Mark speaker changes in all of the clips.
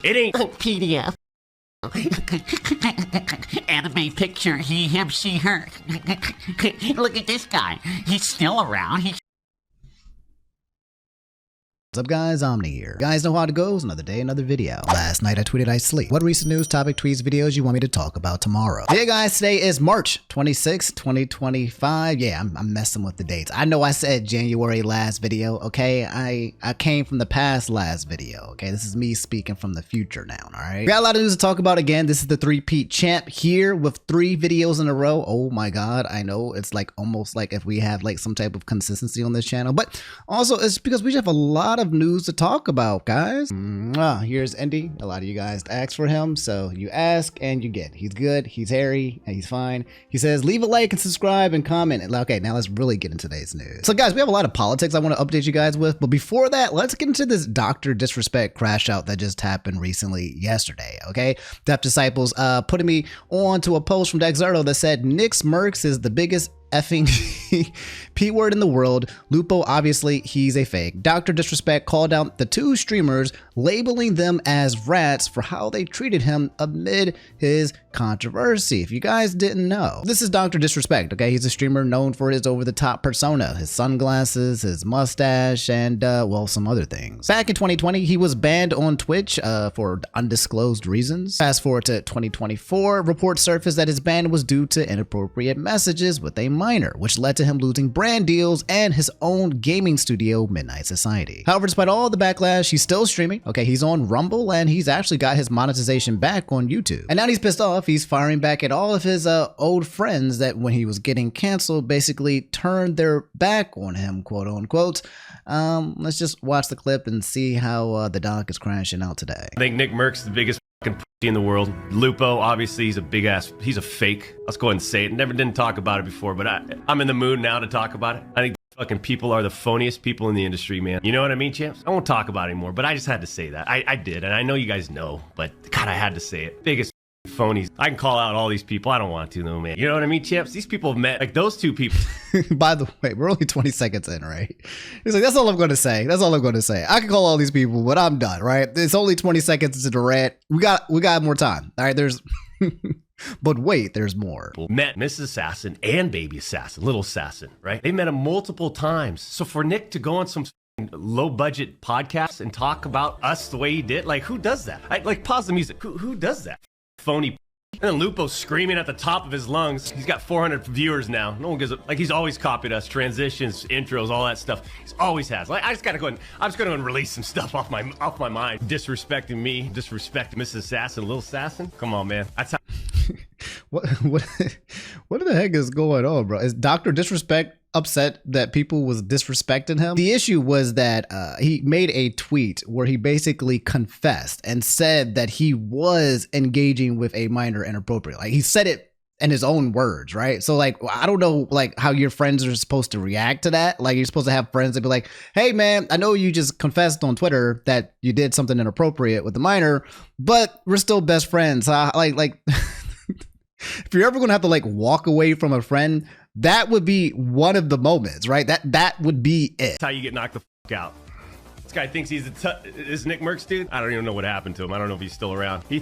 Speaker 1: It ain't
Speaker 2: PDF. Anime picture, he, him, she, her. Look at this guy. He's still around.
Speaker 3: What's up guys, Omni here. You guys know how it goes, another day, another video. Last night I tweeted I sleep. What recent news, topic, tweets, videos you want me to talk about tomorrow? Hey guys, today is March 26, 2025. Yeah, I'm messing with the dates. I know I said January last video, okay? I came from the past last video, okay? This is me speaking from the future now, alright? We got a lot of news to talk about again. This is the three-peat champ here with 3 videos in a row. Oh my god, I know it's like almost like if we have like some type of consistency on this channel, but also it's because we have a lot of news to talk about, guys. Here's Indi. A lot of you guys asked for him, so you ask and you get. He's good, he's hairy, and he's fine. He says leave a like and subscribe and comment. Okay, now let's really get into today's news. So guys, we have a lot of politics I want to update you guys with, but before that, let's get into this Dr. Disrespect crash out that just happened recently yesterday, okay? Deaf Disciples putting me on to a post from Dexerto that said Nick Mercs is the biggest effing P word in the world. Lupo, obviously he's a fake. Dr. Disrespect called out the 2 streamers, labeling them as rats for how they treated him amid his controversy. If you guys didn't know, this is Dr. Disrespect, okay? He's a streamer known for his over-the-top persona, his sunglasses, his mustache, and well, some other things. Back in 2020, he was banned on Twitch for undisclosed reasons. Fast forward to 2024, reports surfaced that his ban was due to inappropriate messages with a minor, which led to him losing brand deals and his own gaming studio, Midnight Society. However, despite all the backlash, he's still streaming. Okay, he's on Rumble and he's actually got his monetization back on YouTube. And now he's pissed off. He's firing back at all of his old friends that when he was getting canceled, basically turned their back on him, quote unquote. Let's just watch the clip and see how the doc is crashing out today.
Speaker 1: I think Nick Mercs is the biggest fucking pussy in the world. Lupo, obviously, he's a big ass. He's a fake. Let's go ahead and say it. Didn't talk about it before, but I'm in the mood now to talk about it. I think fucking people are the phoniest people in the industry, man. You know what I mean, champs? I won't talk about it anymore, but I just had to say that. I did, and I know you guys know, but God, I had to say it. Biggest phonies. I can call out all these people. I don't want to though, man. You know what I mean, champs? These people have met, like those 2 people.
Speaker 3: By the way, we're only 20 seconds in, right? He's like, that's all I'm going to say. That's all I'm going to say. I can call all these people, but I'm done, right? It's only 20 seconds into the rant. We got more time. All right, there's but wait, there's more.
Speaker 1: Met Mrs. Assassin and Baby Assassin, Little Assassin, right? They met him multiple times. So for Nick to go on some low budget podcast and talk about us the way he did, like who does that? Like pause the music. Who does that? Phony. And then Lupo screaming at the top of his lungs. He's got 400 viewers now. No one gives a, like he's always copied us, transitions, intros, all that stuff. He's always has. Like I'm just gonna go and release some stuff off my mind. Disrespecting me, disrespecting Mrs. Assassin, Little Assassin. Come on, man. That's how.
Speaker 3: What the heck is going on, bro? Is Dr. Disrespect upset that people was disrespecting him? The issue was that he made a tweet where he basically confessed and said that he was engaging with a minor inappropriately. Like he said it in his own words, right? So like, I don't know like how your friends are supposed to react to that. Like you're supposed to have friends that be like, hey man, I know you just confessed on Twitter that you did something inappropriate with the minor, but we're still best friends. Like if you're ever gonna have to like walk away from a friend, that would be one of the moments, right? That would be it.
Speaker 1: That's how you get knocked the fuck out. This guy thinks he's is Nick Mercs, dude. I don't even know what happened to him. I don't know if he's still around. He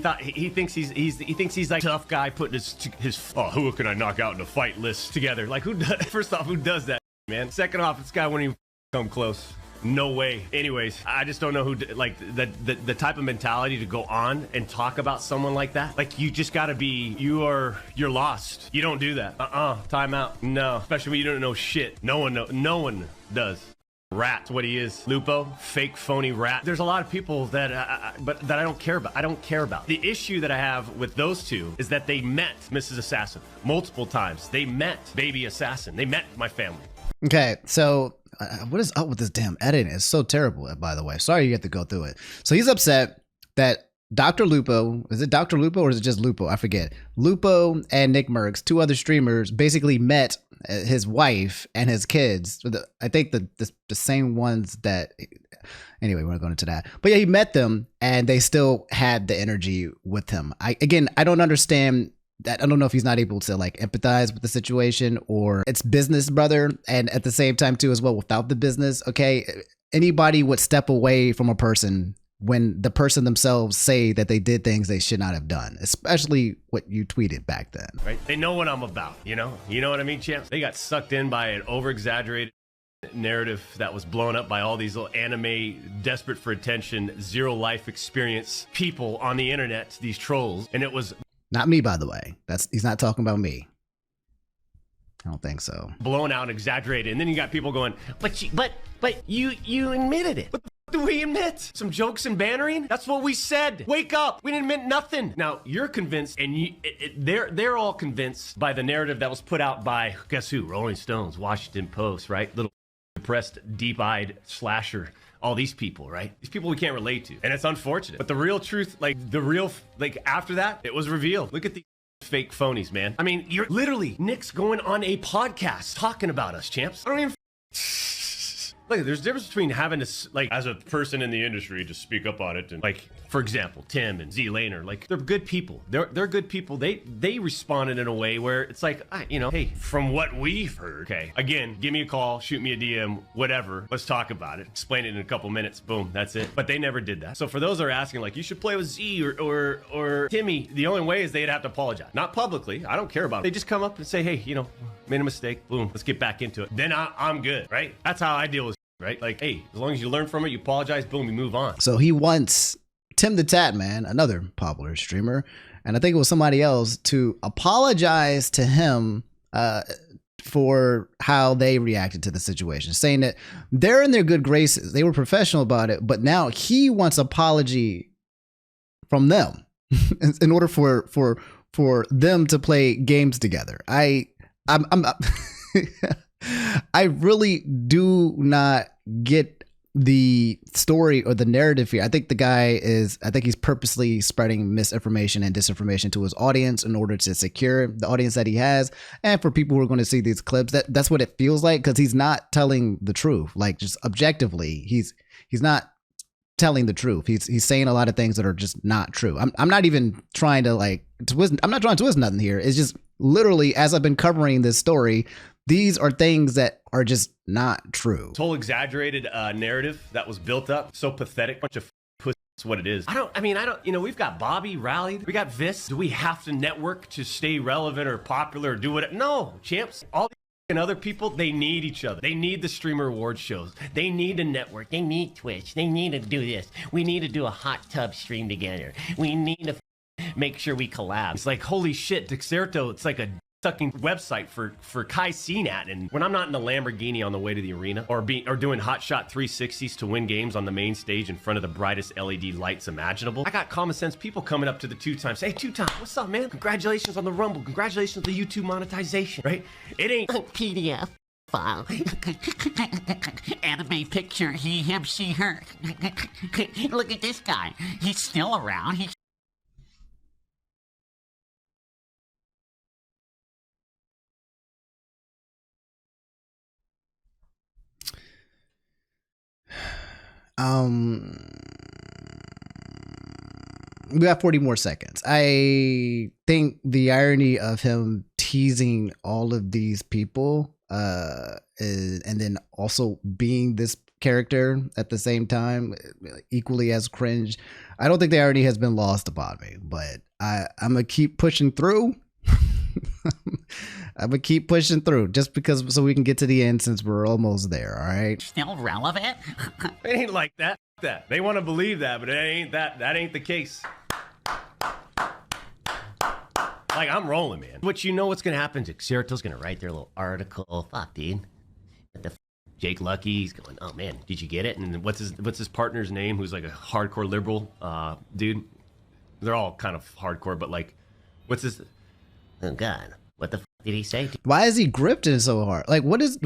Speaker 1: thinks he's like tough guy putting his oh, who can I knock out in a fight list together? Like who does? First off, who does that, man? Second off, this guy won't even come close. No way. Anyways, I just don't know who, like, the type of mentality to go on and talk about someone like that. Like, you just gotta be, you're lost. You don't do that. Time out. No. Especially when you don't know shit. No one does. Rat, what he is. Lupo, fake, phony rat. There's a lot of people that I don't care about. I don't care about. The issue that I have with those 2 is that they met Mrs. Assassin multiple times. They met Baby Assassin. They met my family.
Speaker 3: Okay, so what is up with this damn editing? It's so terrible, by the way. Sorry you have to go through it. So he's upset that Dr. Lupo, is it Dr. Lupo or is it just Lupo? I forget. Lupo and Nick Mercs, 2 other streamers, basically met his wife and his kids. I think the same ones that, anyway, we're not going into that. But yeah, he met them and they still had the energy with him. I don't understand that. I don't know if he's not able to like empathize with the situation or it's business, brother. And at the same time too, as well, without the business, okay, anybody would step away from a person when the person themselves say that they did things they should not have done, especially what you tweeted back then.
Speaker 1: Right? They know what I'm about, you know? You know what I mean, champs? They got sucked in by an over-exaggerated narrative that was blown up by all these little anime, desperate for attention, zero life experience people on the internet, these trolls, and it was...
Speaker 3: Not me, by the way. He's not talking about me. I don't think so.
Speaker 1: Blown out, exaggerated, and then you got people going, but you admitted it. What the f do we admit? Some jokes and bannering? That's what we said. Wake up. We didn't admit nothing. Now you're convinced, and they're all convinced by the narrative that was put out by, guess who? Rolling Stones, Washington Post, right? Little depressed, deep-eyed slasher. All these people, right? These people we can't relate to, and it's unfortunate. But the real truth, after that, it was revealed. Look at the fake phonies, man. I mean, you're literally Nick's going on a podcast talking about us, champs. I don't even look, there's a difference between having to, like, as a person in the industry, just speak up on it, and, like, for example, Tim and Z Laner, like, they're good people. They're good people. They responded in a way where it's like, you know, hey, from what we've heard, okay, again, give me a call, shoot me a DM, whatever. Let's talk about it. Explain it in a couple minutes. Boom, that's it. But they never did that. So for those that are asking, like, you should play with Z or Timmy, the only way is they'd have to apologize. Not publicly. I don't care about it. They just come up and say, hey, you know, made a mistake. Boom, let's get back into it. Then I'm good, right? That's how I deal with right? Like, hey, as long as you learn from it, you apologize, boom, you move on.
Speaker 3: So he wants Tim the Tatman, another popular streamer, and I think it was somebody else, to apologize to him for how they reacted to the situation, saying that they're in their good graces. They were professional about it, but now he wants apology from them in order for them to play games together. I'm I really do not get the story or the narrative here. I think he's purposely spreading misinformation and disinformation to his audience in order to secure the audience that he has. And for people who are going to see these clips, that's what it feels like, because he's not telling the truth. Like, just objectively, he's not telling the truth. He's saying a lot of things that are just not true. I'm not even trying to twist. I'm not trying to twist nothing here. It's just literally, as I've been covering this story, these are things that are just not true.
Speaker 1: This whole exaggerated narrative that was built up, so pathetic, bunch of puss. What it is. I don't, you know, we've got Bobby rallied, we got Vis. Do we have to network to stay relevant or popular or do what? No, champs. All and other people, they need each other. They need the streamer award shows. They need a network. They need Twitch. They need to do this. We need to do a hot tub stream together. We need to make sure we collab. It's like, holy shit, Dexerto, it's like a sucking website for Kai Cenat, and when I'm not in a Lamborghini on the way to the arena or doing hot shot 360s to win games on the main stage in front of the brightest LED lights imaginable, I got common sense people coming up to the two-times, hey, two-time, what's up, man? Congratulations on the Rumble, congratulations on the YouTube monetization, right? It ain't
Speaker 2: PDF file. Anime picture, he, him, she, her. Look at this guy. He's still around.
Speaker 3: We got 40 more seconds. I think the irony of him teasing all of these people and then also being this character at the same time, equally as cringe, I don't think the irony has been lost upon me, but I'm gonna keep pushing through. I'm gonna keep pushing through just because, so we can get to the end, since we're almost there. All right.
Speaker 2: Still relevant?
Speaker 1: It ain't like that. They want to believe that, but it ain't that. That ain't the case. Like, I'm rolling, man. But you know what's gonna happen? Xerato's gonna write their little article. Fuck, dude. What the Jake Lucky, he's going, oh man, did you get it? And then what's his partner's name? Who's like a hardcore liberal dude? They're all kind of hardcore, but like, what's his?
Speaker 2: Oh God, what the did he say?
Speaker 3: Why is he grifting so hard? Like, what is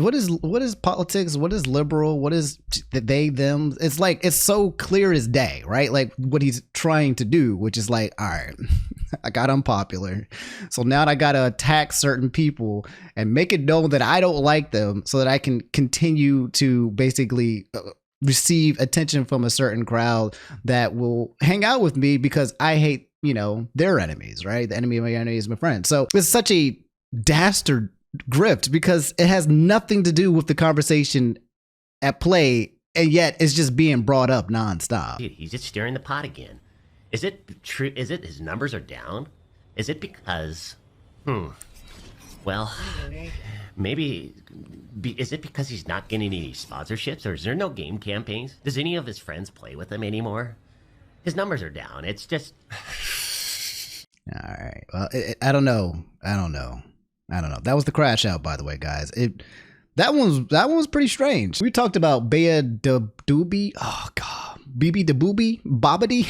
Speaker 3: politics? What is liberal? What is they, them? It's like, it's so clear as day, right? Like what he's trying to do, which is like, all right, I got unpopular, so now I got to attack certain people and make it known that I don't like them, so that I can continue to basically receive attention from a certain crowd that will hang out with me because I hate, you know, their enemies, right? The enemy of my enemy is my friend. So it's such a dastard grift because it has nothing to do with the conversation at play and yet it's just being brought up nonstop.
Speaker 4: Dude, he's just stirring the pot again. Is it true? Is it his numbers are down? Is it because, well, maybe, is it because he's not getting any sponsorships, or is there no game campaigns? Does any of his friends play with him anymore? His numbers are down. It's just...
Speaker 3: All right. Well, I don't know. That was the Crashout, by the way, guys. That one was pretty strange. We talked about Bea Doobie. Oh God, Bibi the Booby, Bobbity.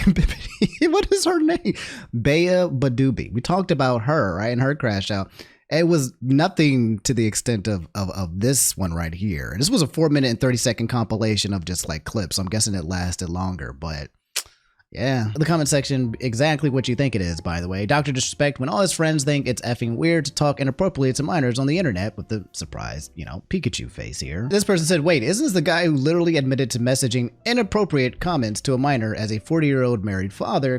Speaker 3: What is her name? Bea Badoobie. We talked about her, right, and her Crashout. It was nothing to the extent of this one right here. This was a 4-minute and 30-second compilation of just like clips. So I'm guessing it lasted longer, but. Yeah, the comment section, exactly what you think it is, by the way. Dr. Disrespect, when all his friends think it's effing weird to talk inappropriately to minors on the internet, with the surprised, Pikachu face here. This person said, wait, isn't this the guy who literally admitted to messaging inappropriate comments to a minor as a 40-year-old married father? ?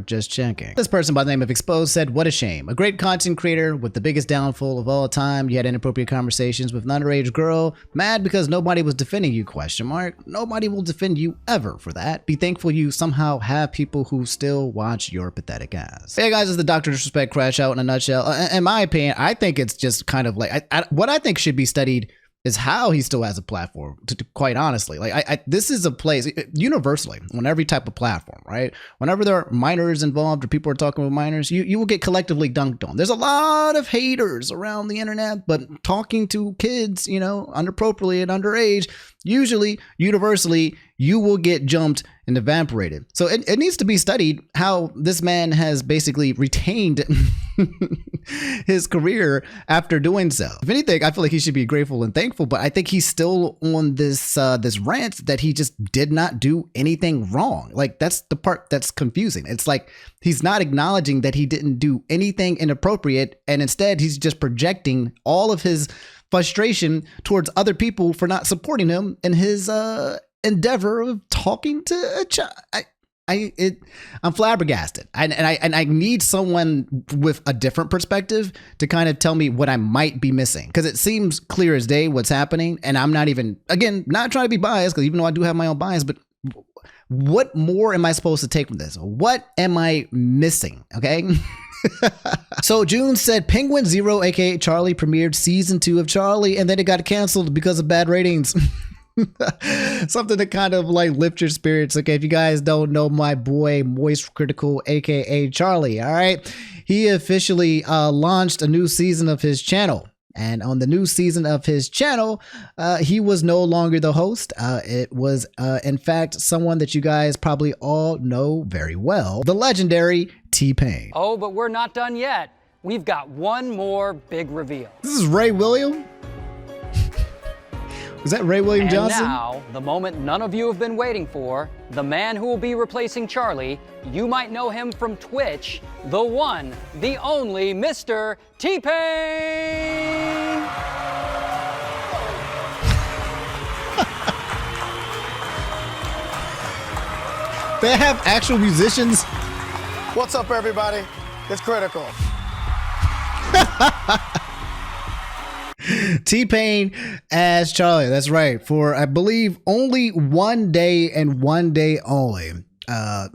Speaker 3: Just checking. This person by the name of Exposed said, what a shame. A great content creator with the biggest downfall of all time. You had inappropriate conversations with an underage girl. Mad because nobody was defending you? ? Nobody will defend you ever for that. Be thankful you somehow have people who still watch your pathetic ass. Hey guys, it's the Dr. Disrespect Crashout in a nutshell. In my opinion, I think it's just kind of like what I think should be studied is how he still has a platform. To quite honestly, like this is a place universally on every type of platform, right? Whenever there are minors involved or people are talking with minors, you will get collectively dunked on. There's a lot of haters around the internet, but talking to kids, inappropriately and underage, usually universally you will get jumped and evaporated. So it needs to be studied how this man has basically retained his career after doing so. If anything, I feel like he should be grateful and thankful, but I think he's still on this rant that he just did not do anything wrong. Like that's the part that's confusing. It's like he's not acknowledging that he didn't do anything inappropriate, and instead he's just projecting all of his frustration towards other people for not supporting him in his endeavor of talking to a child. I'm flabbergasted, and I need someone with a different perspective to kind of tell me what I might be missing, because it seems clear as day what's happening, and I'm not even, again, not trying to be biased, because even though I do have my own bias, but what more am I supposed to take from this? What am I missing? Okay. So June said Penguin Zero, aka Charlie, premiered season 2 of Charlie, and then it got canceled because of bad ratings. Something to kind of like lift your spirits. Okay, if you guys don't know my boy MoistCritical, aka Charlie, all right, he officially launched a new season of his channel. And on the new season of his channel, he was no longer the host. It was, in fact, someone that you guys probably all know very well, the legendary T-Pain.
Speaker 5: Oh, but we're not done yet. We've got one more big reveal.
Speaker 3: This is Ray William? Was that Ray William Johnson?
Speaker 5: And now, the moment none of you have been waiting for, the man who will be replacing Charlie. You might know him from Twitch, the one, the only Mr. T-Pain!
Speaker 3: They have actual musicians?
Speaker 6: What's up, everybody? It's Critical.
Speaker 3: T-Pain as Charlie, that's right. For, I believe, only one day and one day only,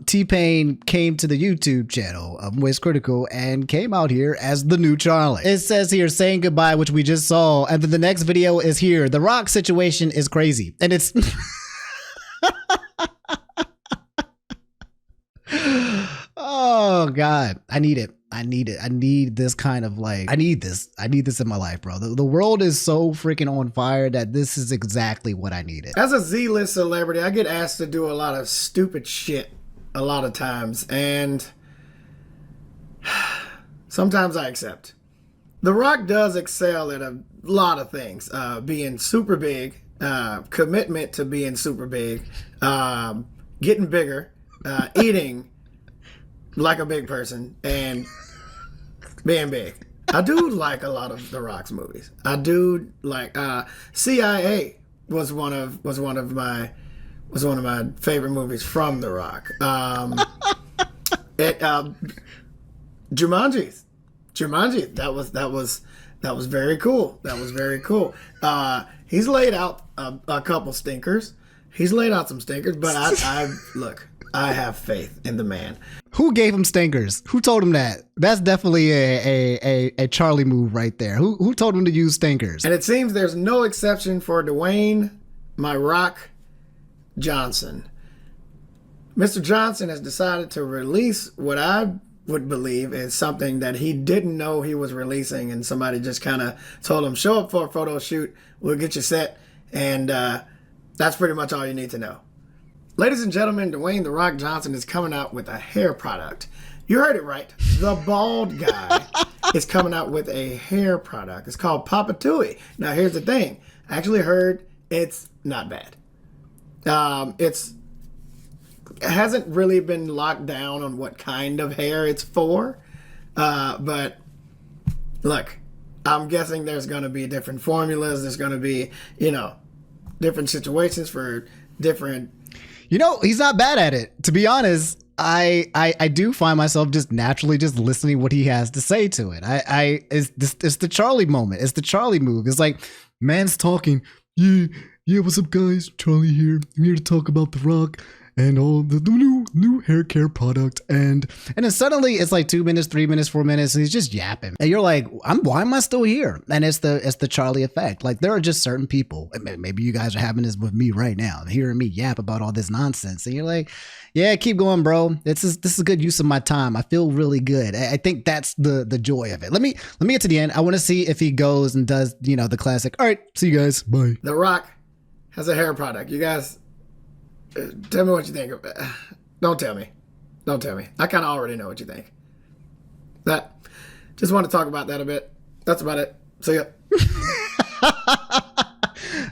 Speaker 3: T-Pain came to the YouTube channel of MoistCritical and came out here as the new Charlie. It says here, saying goodbye, which we just saw, and then the next video is here. The Rock situation is crazy, and it's... Oh, God. I need it. I need this kind of like, I need this in my life, bro. The world is so freaking on fire that this is exactly what I needed.
Speaker 6: As a Z-list celebrity, I get asked to do a lot of stupid shit a lot of times, and sometimes I accept. The Rock does excel at a lot of things, being super big, commitment to being super big, getting bigger, eating like a big person, and being big. I do like a lot of The Rock's movies. I do like CIA was one of my favorite movies from The Rock. Jumanji, that was very cool. He's laid out a couple stinkers. He's laid out some stinkers, but I look, I have faith in the man.
Speaker 3: Who gave him stinkers? Who told him that? That's definitely a Charlie move right there. Who told him to use stinkers?
Speaker 6: And it seems there's no exception for Dwayne, my rock, Johnson. Mr. Johnson has decided to release what I would believe is something that he didn't know he was releasing, and somebody just kind of told him, show up for a photo shoot, we'll get you set, and that's pretty much all you need to know. Ladies and gentlemen, Dwayne "The Rock" Johnson is coming out with a hair product. You heard it right. The bald guy is coming out with a hair product. It's called Papa Tui. Now, here's the thing. I actually heard it's not bad. It hasn't really been locked down on what kind of hair it's for. But look, I'm guessing there's going to be different formulas. There's going to be, different situations for different.
Speaker 3: He's not bad at it. To be honest, I do find myself just naturally just listening what he has to say to it. It's the Charlie moment. It's the Charlie move. It's like, man's talking. Yeah, what's up, guys? Charlie here. I'm here to talk about The Rock and all the new hair care product. And then suddenly it's like 2 minutes, 3 minutes, 4 minutes, and he's just yapping. And you're like, why am I still here? And it's the Charlie effect. Like, there are just certain people, maybe you guys are having this with me right now, hearing me yap about all this nonsense. And you're like, yeah, keep going, bro. This is a good use of my time. I feel really good. I think that's the joy of it. Let me get to the end. I want to see if he goes and does, the classic, all right, see you guys, bye.
Speaker 6: The Rock has a hair product. You guys, tell me what you think of it. Don't tell me. I kind of already know what you think. Just want to talk about that a bit. That's about it. See ya.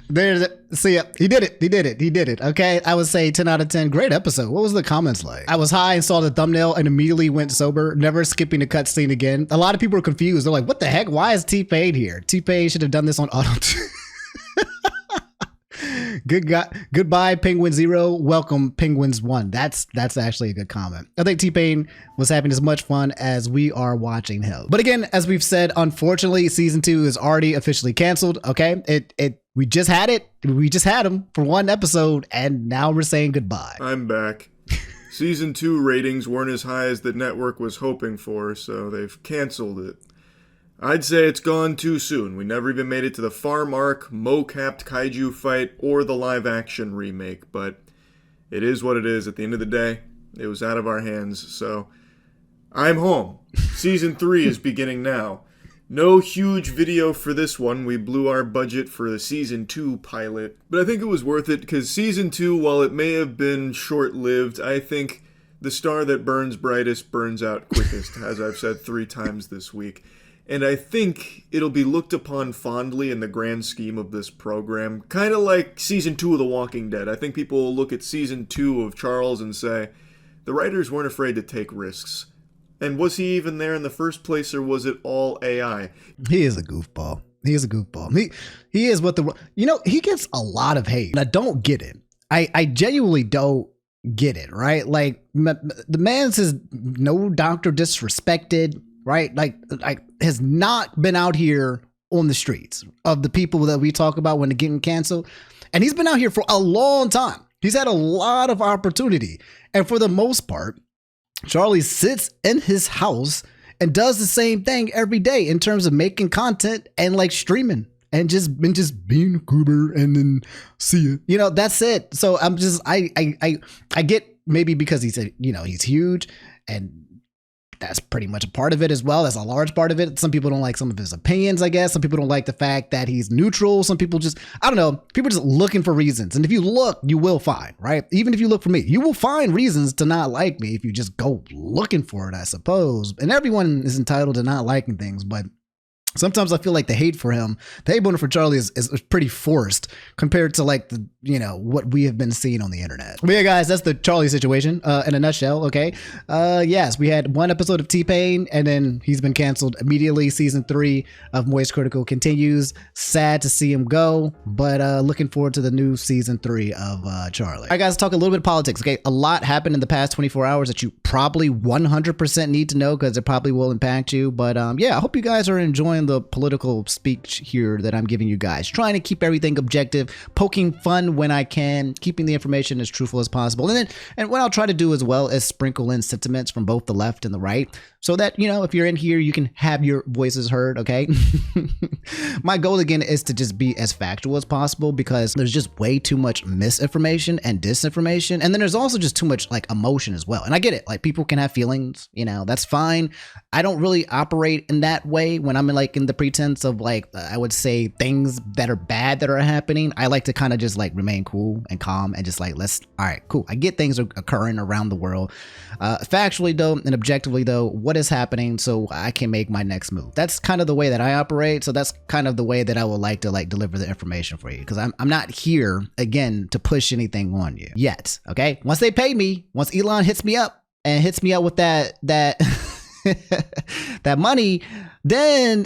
Speaker 3: There's it. See ya. He did it. Okay. I would say 10 out of 10. Great episode. What was the comments like? I was high and saw the thumbnail and immediately went sober, never skipping the cutscene again. A lot of people were confused. They're like, what the heck? Why is T-Pain here? T-Pain should have done this on auto. Goodbye, Penguin Zero. Welcome, Penguins One. That's actually a good comment. I think T-Pain was having as much fun as we are watching him. But again, as we've said, unfortunately, season 2 is already officially canceled. Okay, we just had it. We just had him for one episode, and now we're saying goodbye.
Speaker 7: I'm back. Season 2 ratings weren't as high as the network was hoping for, so they've canceled it. I'd say it's gone too soon. We never even made it to the farm arc, mo-capped kaiju fight, or the live-action remake, but it is what it is. At the end of the day, it was out of our hands, so I'm home. Season 3 is beginning now. No huge video for this one. We blew our budget for the Season 2 pilot, but I think it was worth it, because Season 2, while it may have been short-lived, I think the star that burns brightest burns out quickest, as I've said 3 times this week. And I think it'll be looked upon fondly in the grand scheme of this program. Kind of like Season 2 of The Walking Dead. I think people will look at Season 2 of Charles and say, the writers weren't afraid to take risks. And was he even there in the first place, or was it all AI?
Speaker 3: He is a goofball. He is what he gets a lot of hate. And I don't get it. I genuinely don't get it, right? Like, the man says no doctor disrespected, right? Like has not been out here on the streets of the people that we talk about when they're getting canceled. And he's been out here for a long time. He's had a lot of opportunity. And for the most part, Charlie sits in his house and does the same thing every day in terms of making content and like streaming and just being a goober and then see ya. That's it. So I'm just, I get maybe because he's huge, and that's pretty much a part of it as well. That's a large part of it. Some people don't like some of his opinions, I guess. Some people don't like the fact that he's neutral. Some people just, I don't know, people just looking for reasons. And if you look, you will find, right? Even if you look for me, you will find reasons to not like me if you just go looking for it, I suppose. And everyone is entitled to not liking things, but sometimes I feel like the hate for him, the hate for Charlie is pretty forced compared to like the, what we have been seeing on the internet. But yeah, guys, that's the Charlie situation in a nutshell. Okay. Yes, we had one episode of T-Pain and then he's been canceled immediately. Season 3 of MoistCritical continues. Sad to see him go, but looking forward to the new season 3 of Charlie. All right, guys, talk a little bit of politics. Okay. A lot happened in the past 24 hours that you probably 100% need to know because it probably will impact you. But yeah, I hope you guys are enjoying in the political speech here that I'm giving you guys, trying to keep everything objective, poking fun when I can, keeping the information as truthful as possible. And what I'll try to do as well is sprinkle in sentiments from both the left and the right, so that, you know, if you're in here, you can have your voices heard, okay? My goal again is to just be as factual as possible, because there's just way too much misinformation and disinformation. And then there's also just too much like emotion as well. And I get it. Like, people can have feelings, you know, that's fine. I don't really operate in that way when I'm in the pretense of like, I would say things that are bad that are happening. I like to kind of just like remain cool and calm and just like, all right, cool. I get things are occurring around the world. Factually though, and objectively though, what is happening so I can make my next move. That's kind of the way that I operate. So that's kind of the way that I would like to like deliver the information for you, because I'm not here again to push anything on you yet. Okay. Once they pay me, once Elon hits me up with that that money, then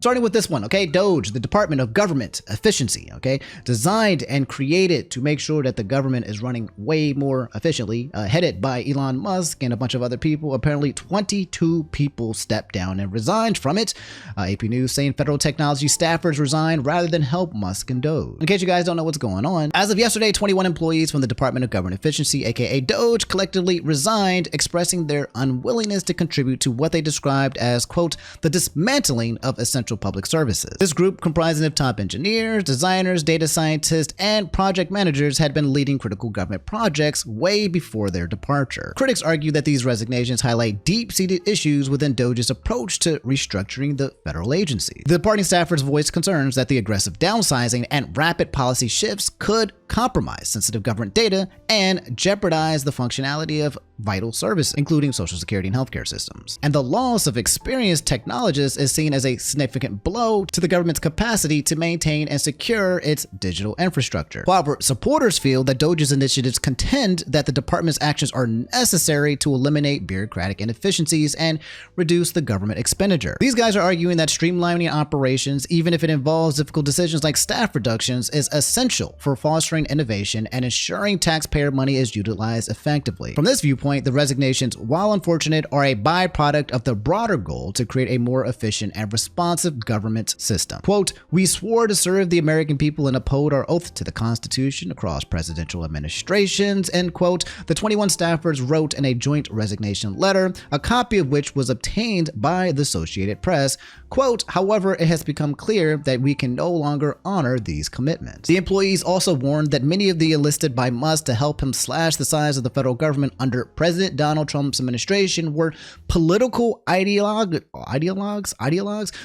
Speaker 3: starting with this one, okay? DOGE, the Department of Government Efficiency, okay? Designed and created to make sure that the government is running way more efficiently, headed by Elon Musk and a bunch of other people. Apparently 22 people stepped down and resigned from it. AP News saying federal technology staffers resigned rather than help Musk and DOGE. In case you guys don't know what's going on, as of yesterday, 21 employees from the Department of Government Efficiency, aka DOGE, collectively resigned, expressing their unwillingness to contribute to what they described as, quote, the dismantling of essential public services. This group, comprising of top engineers, designers, data scientists, and project managers, had been leading critical government projects way before their departure. Critics argue that these resignations highlight deep-seated issues within DOGE's approach to restructuring the federal agency. The departing staffers voiced concerns that the aggressive downsizing and rapid policy shifts could compromise sensitive government data and jeopardize the functionality of vital services, including Social Security and healthcare systems. And the loss of experienced technologists is seen as a significant blow to the government's capacity to maintain and secure its digital infrastructure. However, supporters feel that DOGE's initiatives contend that the department's actions are necessary to eliminate bureaucratic inefficiencies and reduce the government expenditure. These guys are arguing that streamlining operations, even if it involves difficult decisions like staff reductions, is essential for fostering innovation and ensuring taxpayer money is utilized effectively. From this viewpoint, the resignations, while unfortunate, are a byproduct of the broader goal to create a more efficient and responsive government system. Quote, we swore to serve the American people and uphold our oath to the Constitution across presidential administrations, end quote. The 21 staffers wrote in a joint resignation letter, a copy of which was obtained by the Associated Press. Quote, however, it has become clear that we can no longer honor these commitments. The employees also warned that many of the enlisted by Musk to help him slash the size of the federal government under President Donald Trump's administration were political ideologues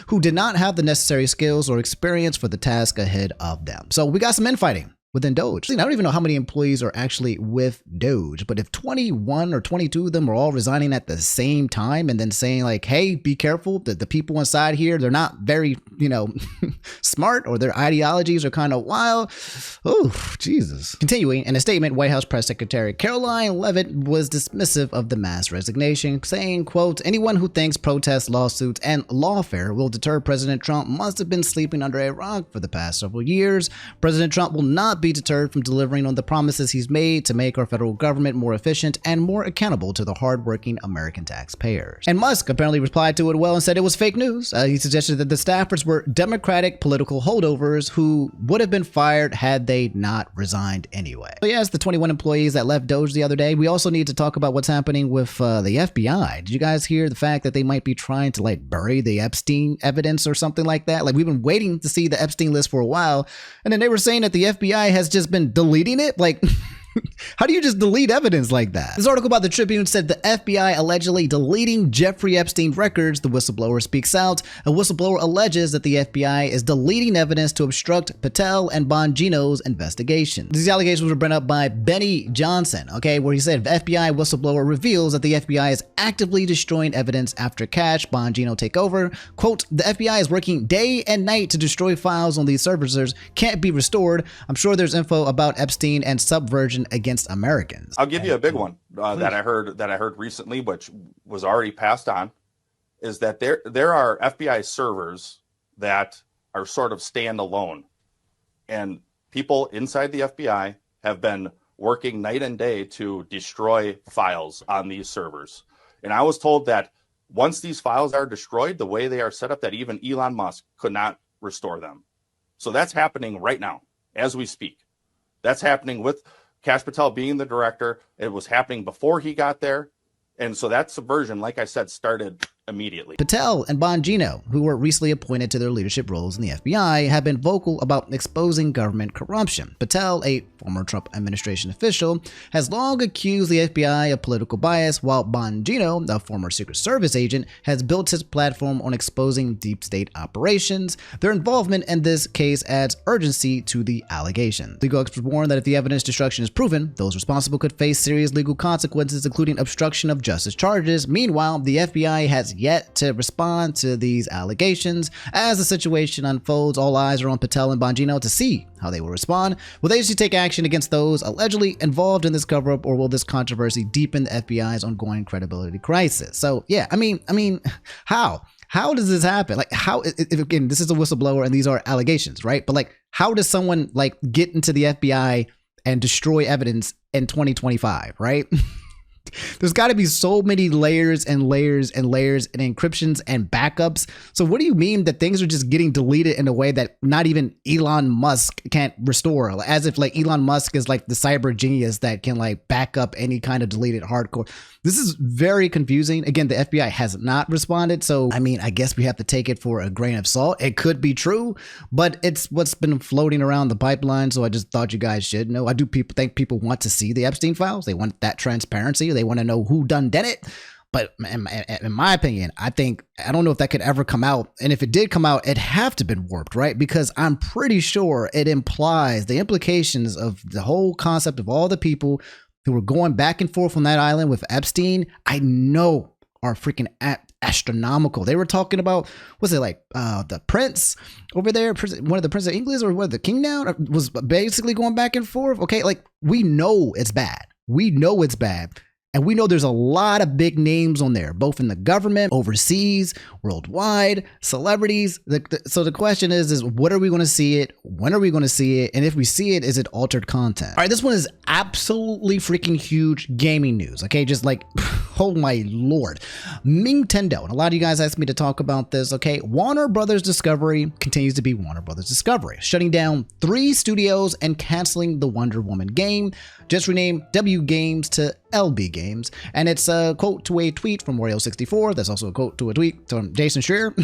Speaker 3: who did not have the necessary skills or experience for the task ahead of them. So we got some infighting within DOGE. I don't even know how many employees are actually with DOGE, but if 21 or 22 of them are all resigning at the same time and then saying like, hey, be careful, that the people inside here, they're not very, smart, or their ideologies are kind of wild. Oh, Jesus. Continuing, in a statement, White House Press Secretary Caroline Leavitt was dismissive of the mass resignation, saying, quote, anyone who thinks protests, lawsuits, and lawfare will deter President Trump must have been sleeping under a rock for the past several years. President Trump will not be deterred from delivering on the promises he's made to make our federal government more efficient and more accountable to the hardworking American taxpayers. And Musk apparently replied to it well and said it was fake news. He suggested that the staffers were Democratic political holdovers who would have been fired had they not resigned anyway. So yes, the 21 employees that left DOGE the other day. We also need to talk about what's happening with the FBI. Did you guys hear the fact that they might be trying to like bury the Epstein evidence or something like that? Like, we've been waiting to see the Epstein list for a while, and then they were saying that the FBI has just been deleting it. Like, how do you just delete evidence like that? This article by the Tribune said the FBI allegedly deleting Jeffrey Epstein records. The whistleblower speaks out. A whistleblower alleges that the FBI is deleting evidence to obstruct Patel and Bongino's investigation. These allegations were brought up by Benny Johnson, where he said the FBI whistleblower reveals that the FBI is actively destroying evidence after Cash Bongino take over. Quote, the FBI is working day and night to destroy files on these servicers. Can't be restored. I'm sure there's info about Epstein and subversion against Americans.
Speaker 8: I'll give you a big one that I heard recently, which was already passed on, is that there are FBI servers that are sort of standalone, and people inside the FBI have been working night and day to destroy files on these servers. And I was told that once these files are destroyed, the way they are set up, that even Elon Musk could not restore them. So that's happening right now as we speak. That's happening with Kash Patel being the director. It was happening before he got there. And so that subversion, like I said, started immediately.
Speaker 3: Patel and Bongino, who were recently appointed to their leadership roles in the FBI, have been vocal about exposing government corruption. Patel, a former Trump administration official, has long accused the FBI of political bias, while Bongino, a former Secret Service agent, has built his platform on exposing deep state operations. Their involvement in this case adds urgency to the allegation. Legal experts warn that if the evidence destruction is proven, those responsible could face serious legal consequences, including obstruction of justice charges. Meanwhile, the FBI has yet to respond to these allegations. As the situation unfolds, all eyes are on Patel and Bongino to see how they will respond. Will they actually take action against those allegedly involved in this cover-up, or will this controversy deepen the FBI's ongoing credibility crisis? So yeah, I mean, how does this happen? Like, how, if, again, this is a whistleblower and these are allegations, right? But like, how does someone like get into the FBI and destroy evidence in 2025, right? There's got to be so many layers and layers and layers and encryptions and backups. So what do you mean that things are just getting deleted in a way that not even Elon Musk can't restore? As if like Elon Musk is like the cyber genius that can like back up any kind of deleted hardcore. This is very confusing. Again, the FBI has not responded. So, I mean, I guess we have to take it for a grain of salt. It could be true, but it's what's been floating around the pipeline. So I just thought you guys should know. I do think people want to see the Epstein files. They want that transparency. They want to know who done it. But in my opinion, I don't know if that could ever come out. And if it did come out, it'd have to have been warped, right? Because I'm pretty sure it implies the implications of the whole concept of all the people who were going back and forth on that island with Epstein, I know are freaking astronomical. They were talking about, was it like the prince over there, one of the prince of England, or what, the king now was basically going back and forth. Okay, like we know it's bad. We know it's bad. And we know there's a lot of big names on there, both in the government, overseas, worldwide, celebrities. So the question is what are we going to see it? When are we going to see it? And if we see it, is it altered content? All right, this one is absolutely freaking huge gaming news. Okay, just like, oh my lord. Nintendo, and a lot of you guys asked me to talk about this. Okay, Warner Brothers Discovery continues to be Warner Brothers Discovery, shutting down 3 studios and canceling the Wonder Woman game, just renamed W Games to LB Games. And it's a quote to a tweet from Wario64. That's also a quote to a tweet from Jason Schreier,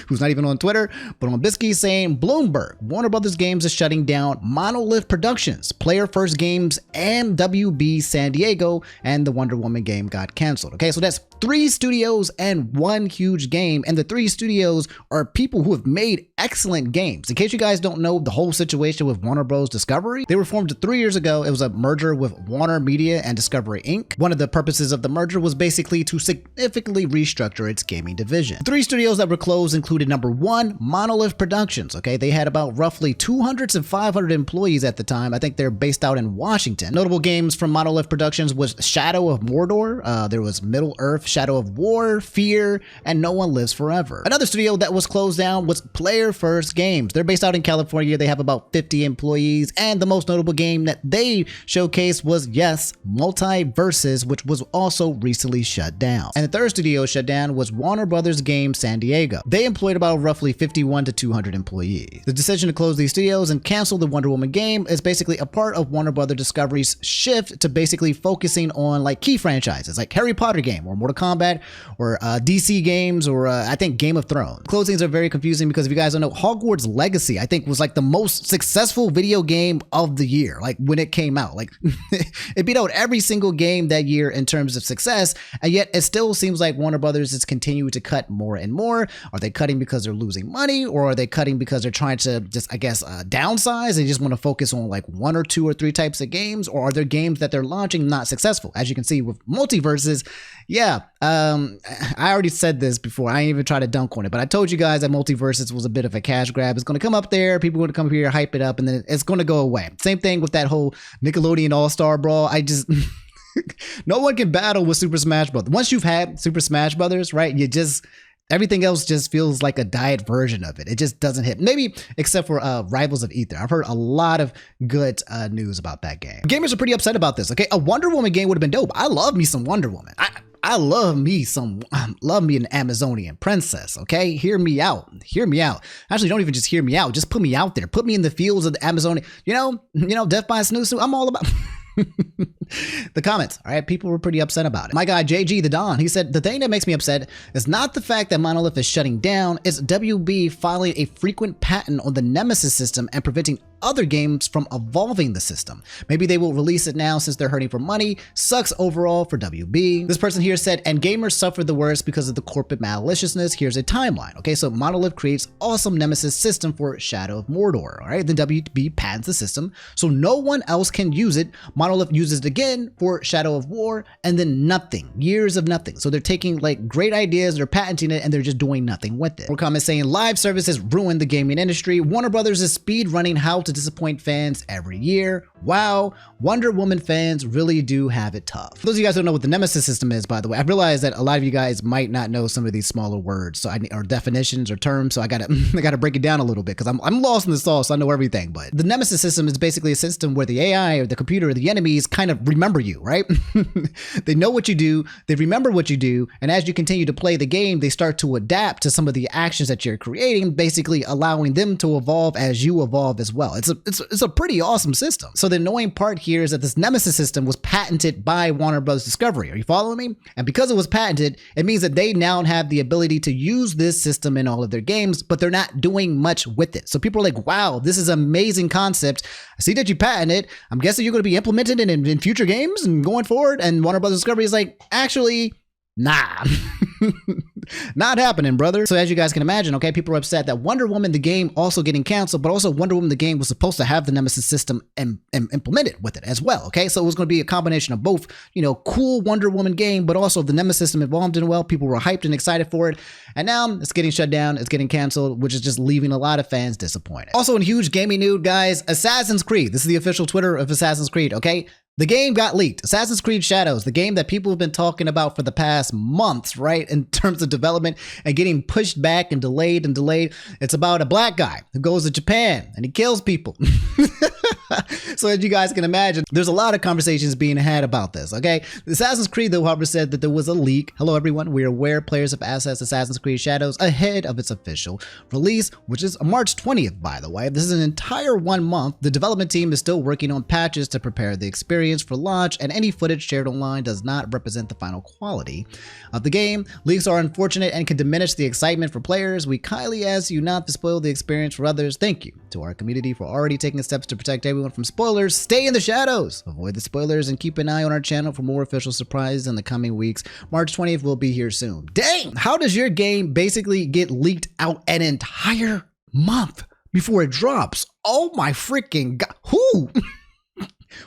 Speaker 3: who's not even on Twitter, but on Bisky, saying Bloomberg, Warner Brothers Games is shutting down Monolith Productions, Player First Games, and WB San Diego, and the Wonder Woman game got canceled. Okay, so that's 3 studios and 1 huge game, and the 3 studios are people who have made excellent games. In case you guys don't know the whole situation with Warner Bros. Discovery, they were formed 3 years ago. It was a merger with Warner Media and Discovery Inc. One of the purposes of the merger was basically to significantly restructure its gaming division. 3 studios that were closed included number 1, Monolith Productions. Okay, they had about roughly 200 to 500 employees at the time. I think they're based out in Washington. Notable games from Monolith Productions was Shadow of Mordor. There was Middle Earth, Shadow of War, Fear, and No One Lives Forever. Another studio that was closed down was Player First Games. They're based out in California. They have about 50 employees, and the most notable game that they showcased was, yes, Multiverses, which was also recently shut down. And the third studio shut down was Warner Brothers Games San Diego. They employed about roughly 51 to 200 employees. The decision to close these studios and cancel the Wonder Woman game is basically a part of Warner Brothers Discovery's shift to basically focusing on like key franchises like Harry Potter game or Mortal Kombat or DC games or I think Game of Thrones. Closings are very confusing because if you guys don't know, Hogwarts Legacy I think was like the most successful video game of the year. Like when it came out, like it beat out every single game that year in terms of success, and yet it still seems like Warner Brothers is continuing to cut more and more. Are they cutting because they're losing money, or are they cutting because they're trying to just, I guess, downsize and just want to focus on like 1 or 2 or 3 types of games, or are there games that they're launching not successful? As you can see with Multiverses, yeah, I already said this before. I ain't even try to dunk on it, but I told you guys that Multiverses was a bit of a cash grab. It's going to come up there, people are going to come here, hype it up, and then it's going to go away. Same thing with that whole Nickelodeon All-Star Brawl. I just... no one can battle with Super Smash Brothers. Once you've had Super Smash Brothers, right, you just... everything else just feels like a diet version of it. It just doesn't hit. Maybe except for Rivals of Ether. I've heard a lot of good news about that game. Gamers are pretty upset about this. Okay, a Wonder Woman game would have been dope. I love me some Wonder Woman. I love me an Amazonian princess, okay? Hear me out. Hear me out. Actually, don't even just hear me out. Just put me out there. Put me in the fields of the Amazonian. You know, death by snoo. I'm all about the comments. All right, people were pretty upset about it. My guy JG the Don, he said, the thing that makes me upset is not the fact that Monolith is shutting down, it's WB filing a frequent patent on the Nemesis system and preventing other games from evolving the system. Maybe they will release it now since they're hurting for money. Sucks overall for WB. This person here said, and gamers suffered the worst because of the corporate maliciousness. Here's a timeline. Okay, so Monolith creates awesome Nemesis system for Shadow of Mordor. All right, then WB patents the system, so no one else can use it. Monolith uses it again for Shadow of War, and then nothing. Years of nothing. So they're taking like great ideas, they're patenting it, and they're just doing nothing with it. More comments saying live services ruined the gaming industry. Warner Brothers is speed running how to disappoint fans every year. Wow, Wonder Woman fans really do have it tough. For those of you guys who don't know what the Nemesis system is, by the way, I realize that a lot of you guys might not know some of these smaller words, or definitions or terms, so I gotta break it down a little bit because I'm lost in the sauce, so I know everything. But the Nemesis system is basically a system where the AI or the computer or the enemies kind of remember you, right? They know what you do, they remember what you do, and as you continue to play the game, they start to adapt to some of the actions that you're creating, basically allowing them to evolve as you evolve as well. It's a pretty awesome system. So the annoying part here is that this Nemesis system was patented by Warner Bros. Discovery. Are you following me? And because it was patented, it means that they now have the ability to use this system in all of their games, but they're not doing much with it. So people are like, wow, this is an amazing concept. I see that you patented it. I'm guessing you're going to be implemented in future games and going forward. And Warner Bros. Discovery is like, actually, nah. Not happening, brother. So as you guys can imagine, okay, people are upset that Wonder Woman, the game, also getting canceled, but also Wonder Woman, the game, was supposed to have the Nemesis system implemented with it as well, okay? So it was going to be a combination of both, you know, cool Wonder Woman game, but also the Nemesis system involved in well. People were hyped and excited for it. And now it's getting shut down, it's getting canceled, which is just leaving a lot of fans disappointed. Also in huge gaming news, guys, Assassin's Creed. This is the official Twitter of Assassin's Creed, okay? The game got leaked. Assassin's Creed Shadows, the game that people have been talking about for the past months, right? In terms of development and getting pushed back and delayed and delayed. It's about a black guy who goes to Japan and he kills people. So as you guys can imagine, there's a lot of conversations being had about this, okay? Assassin's Creed, though, however, said that there was a leak. Hello, everyone. We are aware players have accessed Assassin's Creed Shadows ahead of its official release, which is March 20th, by the way. This is an entire 1 month. The development team is still working on patches to prepare the experience for launch, and any footage shared online does not represent the final quality of the game. Leaks are unfortunate and can diminish the excitement for players. We kindly ask you not to spoil the experience for others. Thank you to our community for already taking steps to protect everyone from spoilers. Stay in the shadows, avoid the spoilers, and keep an eye on our channel for more official surprises in the coming weeks. March 20th will be here soon. Dang! How does your game basically get leaked out an entire month before it drops? Oh my freaking god. Who?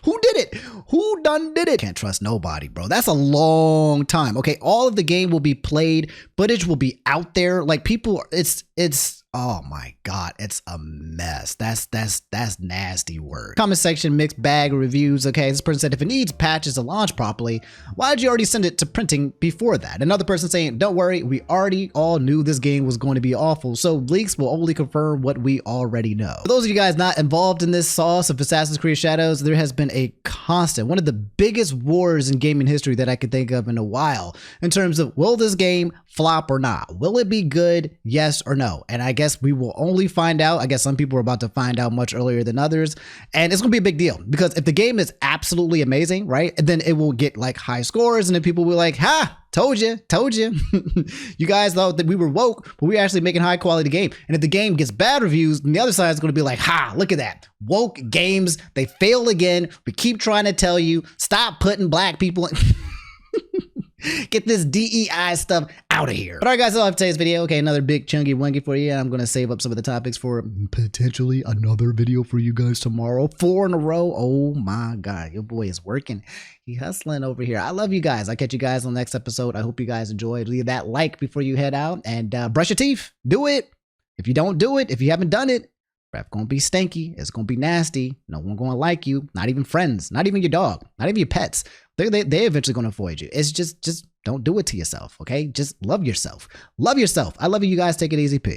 Speaker 3: Who did it? Who done did it? Can't trust nobody, bro. That's a long time. Okay, all of the game will be played. Footage will be out there. Like people, it's oh my god, it's a mess. That's nasty word. Comment section, mixed bag of reviews. Okay, this person said if it needs patches to launch properly, why did you already send it to printing before that? Another person saying, don't worry, we already all knew this game was going to be awful, so leaks will only confirm what we already know. For those of you guys not involved in this sauce of Assassin's Creed Shadows, there has been a constant, one of the biggest wars in gaming history that I could think of in a while, in terms of will this game flop or not? Will it be good? Yes or no? And I guess we will only find out. I guess some people are about to find out much earlier than others, and it's gonna be a big deal because if the game is absolutely amazing, right, then it will get like high scores, and then people will be like, ha, told you. You guys thought that we were woke, but we're actually making high quality game. And if the game gets bad reviews, then the other side is going to be like, ha, look at that. Woke games, they fail again. We keep trying to tell you, stop putting black people in. Get this DEI stuff out of here. But all right, guys, that's all for today's video. Okay, another big chunky wunky for you. I'm going to save up some of the topics for potentially another video for you guys tomorrow. 4 in a row. Oh my God, your boy is working. He hustling over here. I love you guys. I'll catch you guys on the next episode. I hope you guys enjoyed. Leave that like before you head out and brush your teeth. Do it. If you don't do it, if you haven't done it, breath gonna be stinky. It's gonna be nasty. No one gonna like you. Not even friends. Not even your dog. Not even your pets. They eventually gonna avoid you. It's just don't do it to yourself. Okay? Just love yourself. Love yourself. I love you guys. Take it easy. Peace.